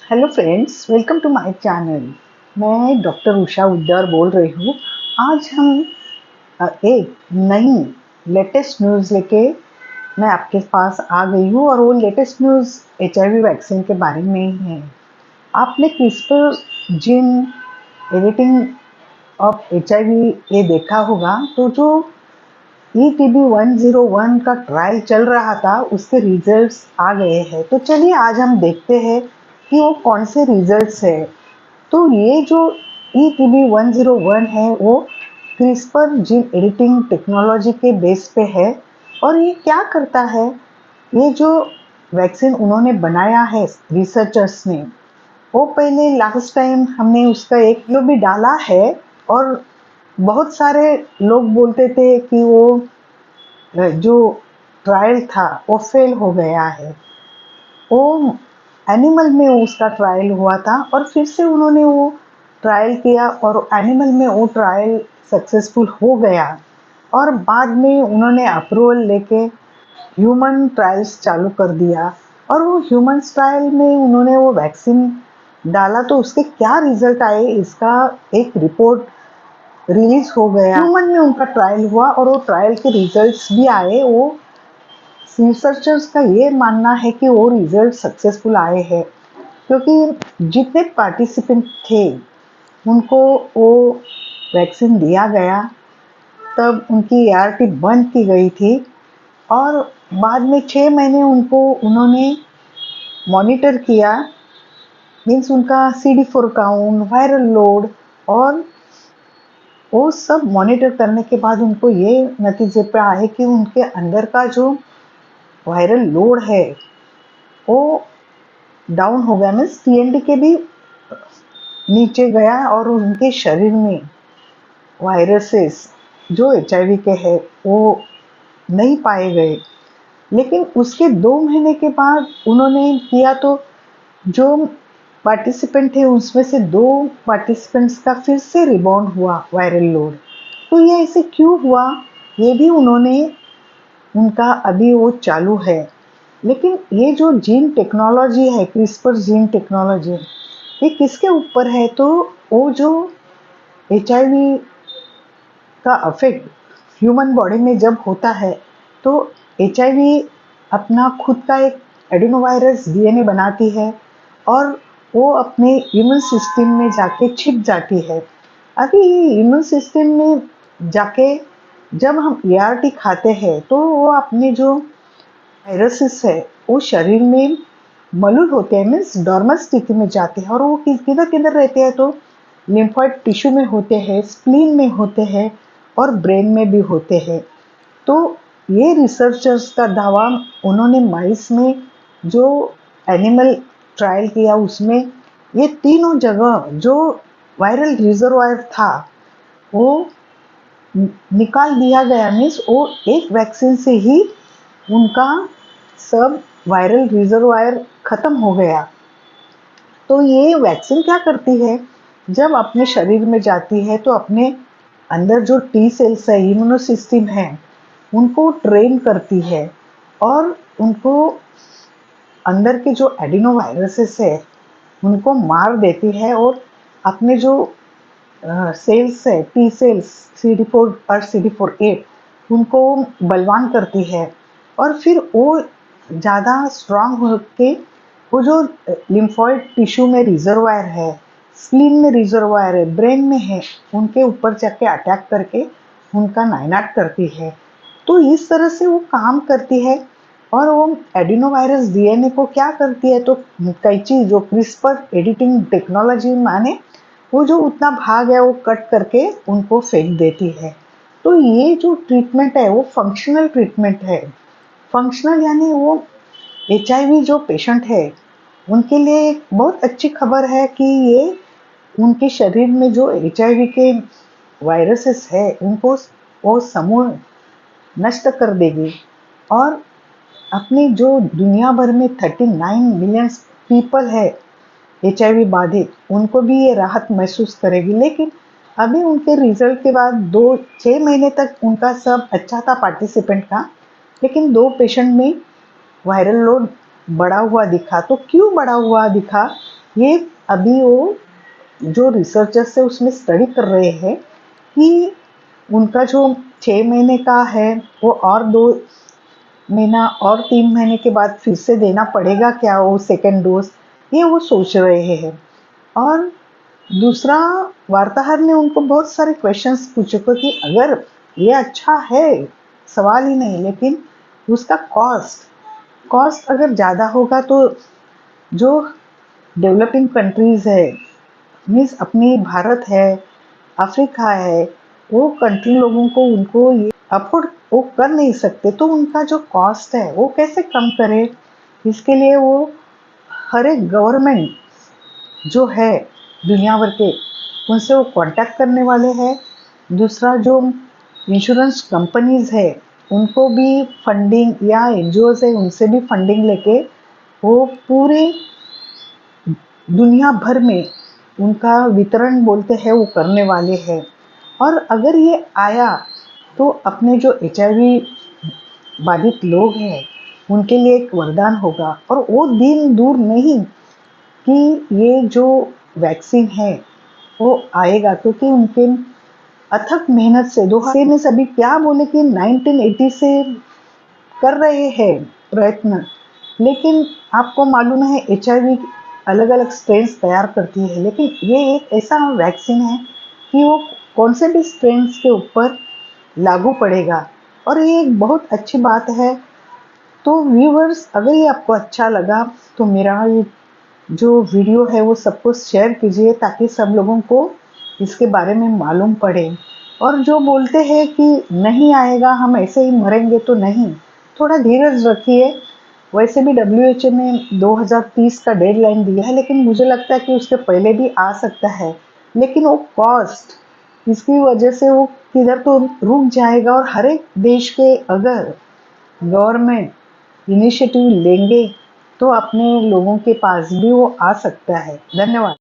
Hello friends, welcome to my channel. मैं doctor Usha Uddar बोल रही हूँ। आज हम एक नई लेटेस्ट न्यूज़ लेके मैं आपके पास आ गई हूँ और वो लेटेस्ट न्यूज़ एचआईवी वैक्सीन के बारे में ही है। आपने CRISPR gene editing of HIV ये देखा होगा। तो जो ETB-101 का ट्रायल चल रहा था उसके रिजल्ट्स आ गए हैं। तो चलिए आज हम देखते हैं कि वो कौन से रिजल्ट्स है। तो ये जो ETB-101 है वो क्रिस्पर जीन एडिटिंग टेक्नोलॉजी के बेस पे है। और ये क्या करता है, ये जो वैक्सीन उन्होंने बनाया है रिसर्चर्स ने, वो पहले लास्ट टाइम हमने उसका एक किलो भी डाला है। और बहुत सारे लोग बोलते थे कि वो जो ट्रायल था वो फेल हो गया है। वो एनिमल में उसका ट्रायल हुआ था और फिर से उन्होंने वो ट्रायल किया और एनिमल में वो ट्रायल सक्सेसफुल हो गया। और बाद में उन्होंने अप्रूवल लेके ह्यूमन ट्रायल्स चालू कर दिया। और वो ह्यूमन ट्रायल में उन्होंने वो वैक्सीन डाला तो उसके क्या रिजल्ट आए इसका एक रिपोर्ट रिलीज हो गया। ह्यूमन में उनका ट्रायल हुआ और वो ट्रायल के रिजल्ट्स भी आए। वो रिसर्चर्स का ये मानना है कि वो रिजल्ट सक्सेसफुल आए हैं क्योंकि जितने पार्टिसिपेंट थे उनको वो वैक्सीन दिया गया, तब उनकी ART बंद की गई थी। और बाद में 6 महीने उनको उन्होंने मॉनिटर किया। मीन्स उनका CD4 काउंट, वायरल लोड और वो सब मॉनिटर करने के बाद उनको ये नतीजे पे आए कि उनके अंदर का जो वायरल लोड है वो डाउन हो गया। मीन्स TND के भी नीचे गया और उनके शरीर में वायरसेस जो HIV के हैं वो नहीं पाए गए। लेकिन उसके 2 महीने के बाद उन्होंने किया तो जो पार्टिसिपेंट थे उसमें से 2 पार्टिसिपेंट्स का फिर से रिबाउंड हुआ वायरल लोड। तो ये ऐसे क्यों हुआ, ये भी उन्होंने उनका अभी वो चालू है। लेकिन ये जो जीन टेक्नोलॉजी है, क्रिस्पर जीन टेक्नोलॉजी, ये किसके ऊपर है? तो वो जो HIV का अफेक्ट ह्यूमन बॉडी में जब होता है तो HIV अपना खुद का एक एडिनोवायरस DNA बनाती है और वो अपने इम्यून सिस्टम में जाके छिप जाती है। अभी इम्यून सिस्टम में जाके जब हम ART खाते हैं तो वो अपने जो वायरसेस है वो शरीर में मौजूद होते हैं। मीन्स डॉर्मल स्थिति में जाते हैं और वो किधर किधर रहते हैं तो लिम्फोइड टिश्यू में होते हैं, स्प्लीन में होते हैं और ब्रेन में भी होते हैं। तो ये रिसर्चर्स का दावा, उन्होंने माइस में जो एनिमल ट्रायल किया उसमें ये तीनों जगह जो वायरल रिजर्वायर था वो निकाल दिया गया। मीन्स वो एक वैक्सीन से ही उनका सब वायरल रिजर्वायर खत्म हो गया। तो ये वैक्सीन क्या करती है, जब अपने शरीर में जाती है तो अपने अंदर जो T सेल्स है, इम्यूनो सिस्टम है, उनको ट्रेन करती है और उनको अंदर के जो एडिनो वायरसेस है उनको मार देती है और अपने जो सेल्स है, T सेल्स, CD4 और CD4-8, उनको बलवान करती है। और फिर वो ज़्यादा स्ट्रांग होके वो जो लिम्फोइड टिश्यू में रिजर्वायर है, स्प्लीन में रिजर्वायर है, ब्रेन में है, उनके ऊपर जाके अटैक करके उनका नायनाट करती है। तो इस तरह से वो काम करती है। और वो एडिनोवायरस DNA को क्या करती है, तो कैंची जो क्रिस्पर एडिटिंग टेक्नोलॉजी माने वो जो उतना भाग है वो कट करके उनको फेंक देती है। तो ये जो ट्रीटमेंट है वो फंक्शनल ट्रीटमेंट है। फंक्शनल यानी वो HIV जो पेशेंट है उनके लिए एक बहुत अच्छी खबर है कि ये उनके शरीर में जो HIV के वायरसेस है उनको वो समूह नष्ट कर देगी। और अपनी जो दुनिया भर में 39 मिलियन पीपल है HIV बाधित, उनको भी ये राहत महसूस करेगी। लेकिन अभी उनके रिजल्ट के बाद 6 महीने तक उनका सब अच्छा था पार्टिसिपेंट का, लेकिन 2 पेशेंट में वायरल लोड बढ़ा हुआ दिखा। तो क्यों बढ़ा हुआ दिखा, ये अभी वो जो रिसर्चर्स है उसमें स्टडी कर रहे हैं कि उनका जो 6 महीने का है वो और 2 महीना और 3 महीने के बाद फिर से देना पड़ेगा क्या वो सेकेंड डोज, ये वो सोच रहे हैं। और दूसरा, वार्ताहर ने उनको बहुत सारे क्वेश्चंस पूछे कि अगर ये अच्छा है, सवाल ही नहीं, लेकिन उसका कॉस्ट कॉस्ट अगर ज़्यादा होगा तो जो डेवलपिंग कंट्रीज है, मीन्स अपनी भारत है, अफ्रीका है, वो कंट्री लोगों को उनको ये अफोर्ड वो कर नहीं सकते, तो उनका जो कॉस्ट है वो कैसे कम करे। इसके लिए वो हर एक गवर्नमेंट जो है दुनिया भर के, उनसे वो कांटेक्ट करने वाले हैं। दूसरा, जो इंश्योरेंस कंपनीज है उनको भी फंडिंग, या एनजीओज है उनसे भी फंडिंग लेके वो पूरे दुनिया भर में उनका वितरण बोलते हैं वो करने वाले हैं। और अगर ये आया तो अपने जो HIV बाधित लोग हैं उनके लिए एक वरदान होगा। और वो दिन दूर नहीं कि ये जो वैक्सीन है वो आएगा, क्योंकि उनके अथक मेहनत से दो में सभी क्या बोले कि 1980 से कर रहे हैं प्रयत्न। लेकिन आपको मालूम है HIV अलग अलग स्ट्रेन्स तैयार करती है, लेकिन ये एक ऐसा वैक्सीन है कि वो कौन से भी स्ट्रेन्स के ऊपर लागू पड़ेगा। और ये एक बहुत अच्छी बात है। तो व्यूवर्स, अगर ये आपको अच्छा लगा तो मेरा ये जो वीडियो है वो सबको शेयर कीजिए, ताकि सब लोगों को इसके बारे में मालूम पड़े। और जो बोलते हैं कि नहीं आएगा, हम ऐसे ही मरेंगे, तो नहीं, थोड़ा धीरज रखिए। वैसे भी WHO ने 2030 का डेडलाइन दिया है, लेकिन मुझे लगता है कि उसके पहले भी आ सकता है। लेकिन वो कॉस्ट, इसकी वजह से वो किधर तो रुक जाएगा। और हर एक देश के अगर गवर्नमेंट इनिशिएटिव लेंगे तो अपने लोगों के पास भी वो आ सकता है। धन्यवाद।